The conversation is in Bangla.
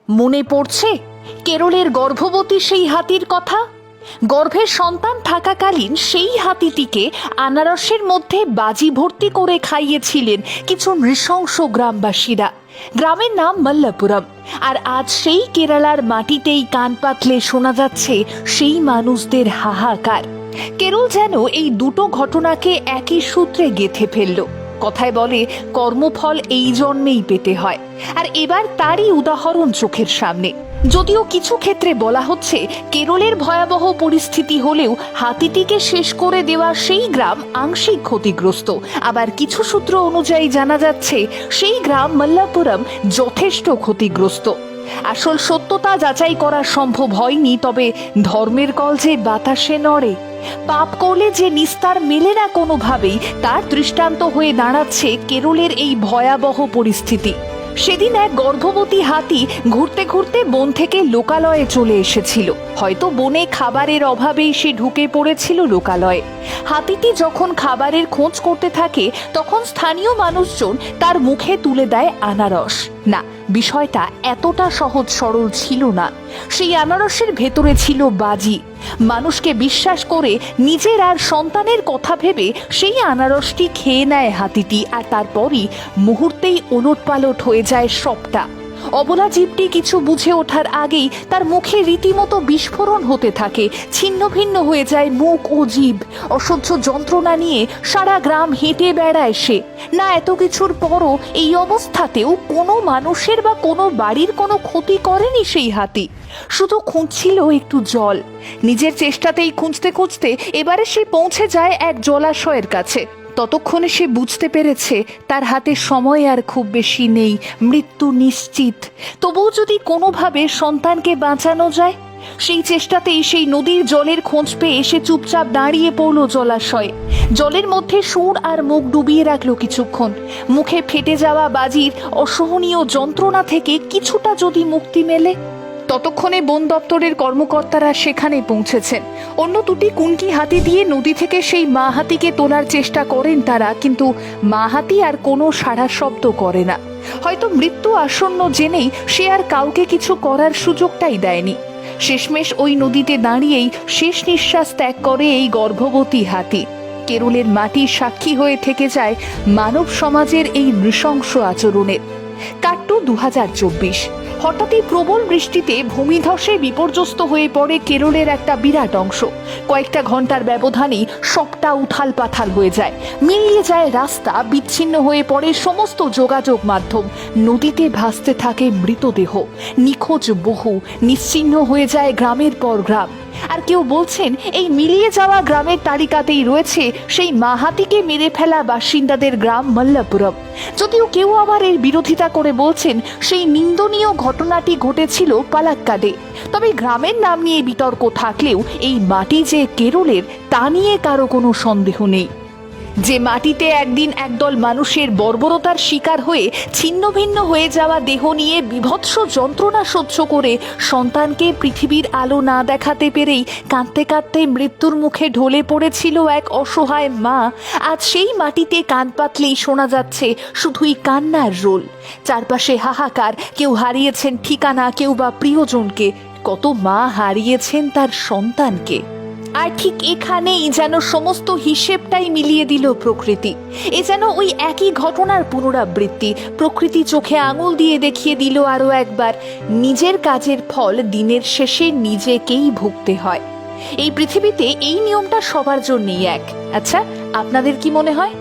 মনে পড়ছে কেরলের গর্ভবতী সেই হাতির কথা? গর্ভে সন্তান থাকাকালীন সেই হাতিটিকে আনারসের মধ্যে বাজি ভর্তি করে খাইয়েছিলেন কিছু নৃশংস গ্রামবাসীরা। গ্রামের নাম মল্লাপুরম। আর আজ সেই কেরালার মাটিতেই কান পাতলে শোনা যাচ্ছে সেই মানুষদের হাহাকার। কেরল যেন এই দুটো ঘটনাকে একই সূত্রে গেঁথে ফেলল। কথায় বলে কর্মফল এই জন্মেই পেতে হয়, আর এবার তারই উদাহরণ চোখের সামনে। যদিও কিছু ক্ষেত্রে বলা হচ্ছে কেরলের ভয়াবহ পরিস্থিতি হলেও হাতিটিকে শেষ করে দেওয়া সেই গ্রাম আংশিক ক্ষতিগ্রস্ত। আবার কিছু সূত্র অনুযায়ী জানা যাচ্ছে সেই গ্রাম মল্লাপুরম যথেষ্ট ক্ষতিগ্রস্ত। আসল সত্যতা যাচাই করা সম্ভব হয়নি, তবে ধর্মের কল যে বাতাসে নড়ে, পাপ করলে যে নিস্তার মেলে না কোনোভাবেই, তার দৃষ্টান্ত হয়ে দাঁড়াচ্ছে কেরলের এই ভয়াবহ পরিস্থিতি। সেদিন এক গর্ভবতী হাতি ঘুরতে ঘুরতে বন থেকে লোকালয়ে চলে এসেছিল। হয়তো বনে খাবারের অভাবেই সে ঢুকে পড়েছিল লোকালয়ে। হাতিটি যখন খাবারের খোঁজ করতে থাকে তখন স্থানীয় মানুষজন তার মুখে তুলে দেয় আনারস। না, বিষয়টা এতটা সহজ সরল ছিল না। সেই আনারসের ভেতরে ছিল বাজি। মানুষকে বিশ্বাস করে নিজের আর সন্তানের কথা ভেবে সেই আনারসটি খেয়ে নেয় হাতিটি, আর তারপরই মুহূর্তেই ওলটপালট হয়ে যায় সবটা। অবলা জীবটি কিছু বুঝে ওঠার আগেই তার মুখে রীতিমতো বিস্ফোরণ হতে থাকে। ছিন্ন ভিন্ন হয়ে যায় মুখ ও জিভ। অসহ্য যন্ত্রণা নিয়ে সারা গ্রাম হেঁটে বেড়ায় সে। না, এত কিছুর পরও এই অবস্থাতেও কোনো মানুষের বা কোনো বাড়ির কোনো ক্ষতি করেনি সেই হাতি। শুধু খুঁজছিল একটু জল। নিজের চেষ্টাতেই খুঁজতে খুঁজতে এবারে সে পৌঁছে যায় এক জলাশয়ের কাছে। ততক্ষণে সে বুঝতে পেরেছে তার হাতে সময় আর খুব বেশি নেই, মৃত্যু নিশ্চিত। তবুও যদি কোনোভাবে সন্তানকে বাঁচানো যায়, সেই চেষ্টাতেই সেই নদীর জলের খোঁজ পেয়ে সে চুপচাপ দাঁড়িয়ে পড়ল জলাশয়ে। জলের মধ্যে সুর আর মুখ ডুবিয়ে রাখলো কিছুক্ষণ। মুখে ফেটে যাওয়া বাজির অসহনীয় যন্ত্রণা থেকে কিছুটা যদি মুক্তি মেলে। ততক্ষণে বন দপ্তরের কর্মকর্তারা সেখানে পৌঁছেছেন। অন্য দুটি কুনকি হাতি দিয়ে নদী থেকে সেই মা হাতিকে তোলার চেষ্টা করেন তারা, কিন্তু মা হাতি আর কোনো সাড়া শব্দ করে না। হয়তো মৃত্যু আসন্ন জেনেই সে আর কাউকে কিছু করার সুযোগটাই দেয়নি। শেষমেশ ওই নদীতে দাঁড়িয়েই শেষ নিঃশ্বাস ত্যাগ করে এই গর্ভবতী হাতি। কেরলের মাটি সাক্ষী হয়ে থেকে যায় মানব সমাজের এই নৃশংস আচরণের। কাট্টু 2024। হঠাৎই প্রবল বৃষ্টিতে ভূমিধসে বিপর্যস্ত হয়ে পড়ে কেরলের একটা বিরাট অংশ। কয়েকটা ঘন্টার ব্যবধানেই সবটা উথাল পাথাল হয়ে যায়। মিলিয়ে যায় রাস্তা, বিচ্ছিন্ন হয়ে পড়ে সমস্ত যোগাযোগ মাধ্যম। নদীতে ভাসতে থাকে মৃতদেহ, নিখোঁজ বহু, নিশ্চিহ্ন হয়ে যায় গ্রামের পর গ্রাম। আর কেউ বলছেন এই মিলিয়ে যাওয়া গ্রামের তালিকাতেই রয়েছে সেই মা হাতিকে মেরে ফেলা বাসিন্দাদের গ্রাম মল্লাপুরম। যদিও কেউ আবার এর বিরোধিতা করে বলছেন সেই নিন্দনীয় ঘটনাটি ঘটেছিল পালাক্কাডে। তবে গ্রামের নাম নিয়ে বিতর্ক থাকলেও এই মাটি যে কেরলের তা নিয়ে কারো কোনো সন্দেহ নেই। যে মাটিতে একদিন একদল মানুষের বর্বরতার শিকার হয়ে ছিন্ন ভিন্ন হয়ে যাওয়া দেহ নিয়ে বিভৎস যন্ত্রণা সহ্য করে সন্তানকে পৃথিবীর আলো না দেখাতে পেরেই কাঁদতে কাঁদতে মৃত্যুর মুখে ঢলে পড়েছিল এক অসহায় মা, আজ সেই মাটিতে কান পাতলেই শোনা যাচ্ছে শুধুই কান্নার রোল। চারপাশে হাহাকার, কেউ হারিয়েছেন ঠিকানা, কেউ বা প্রিয়জনকে। কত মা হারিয়েছেন তার সন্তানকে। আর ঠিক এখানেই যেন সমস্ত হিসেবটাই মিলিয়ে দিল প্রকৃতি। এ যেন ওই একই ঘটনার পুনরাবৃত্তি। প্রকৃতি চোখে আঙুল দিয়ে দেখিয়ে দিল আরও একবার, নিজের কাজের ফল দিনের শেষে নিজেকেই ভুগতে হয়। এই পৃথিবীতে এই নিয়মটা সবার জন্যই এক। আচ্ছা, আপনাদের কি মনে হয়?